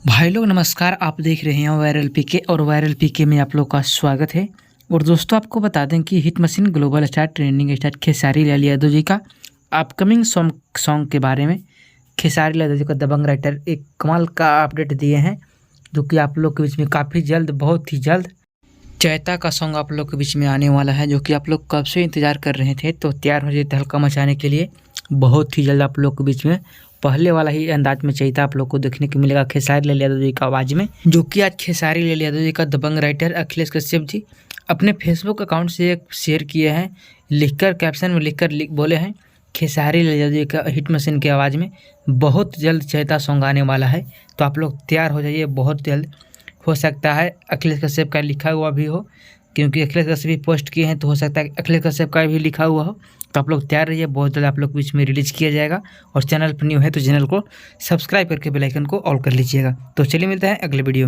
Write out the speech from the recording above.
भाई लोग नमस्कार। आप देख रहे हैं वायरल पीके और वायरल पीके में आप लोग का स्वागत है। और दोस्तों आपको बता दें कि hit machine global star trending star Khesari Lal Yadav ji का अपकमिंग सॉन्ग के बारे में खेसारी लाल यादव जी का दबंग राइटर एक कमाल का अपडेट दिए हैं, जो कि आप लोग के बीच में काफ़ी जल्द, बहुत ही जल्द चैता का सॉन्ग आप लोग के बीच में आने वाला है, जो कि आप लोग कब से इंतज़ार कर रहे थे। तो तैयार हो जाए तहलका मचाने के लिए। बहुत ही जल्द आप लोग के बीच में पहले वाला ही अंदाज में चैता आप लोग को देखने को मिलेगा खेसारी लाल यादव जी का आवाज़ में, जो कि आज खेसारी लाल यादव जी का दबंग राइटर अखिलेश कश्यप जी अपने फेसबुक अकाउंट से एक शेयर किए हैं, लिखकर कैप्शन में लिखकर बोले हैं खेसारी लाल यादव जी का हिट मशीन की आवाज़ में बहुत जल्द चैता सॉन्ग आने वाला है। तो आप लोग तैयार हो जाइए, बहुत जल्द हो सकता है अखिलेश कश्यप का लिखा हुआ भी हो, क्योंकि अखिलेश कश्यप भी पोस्ट किए हैं, तो हो सकता है अखिलेश कश्यप का भी लिखा हुआ हो। तो आप लोग तैयार रहिए, बहुत जल्द आप लोग बीच में रिलीज़ किया जाएगा। और चैनल पर न्यू है तो चैनल को सब्सक्राइब करके बेल आइकन को ऑल कर लीजिएगा। तो चलिए मिलते हैं अगले वीडियो में।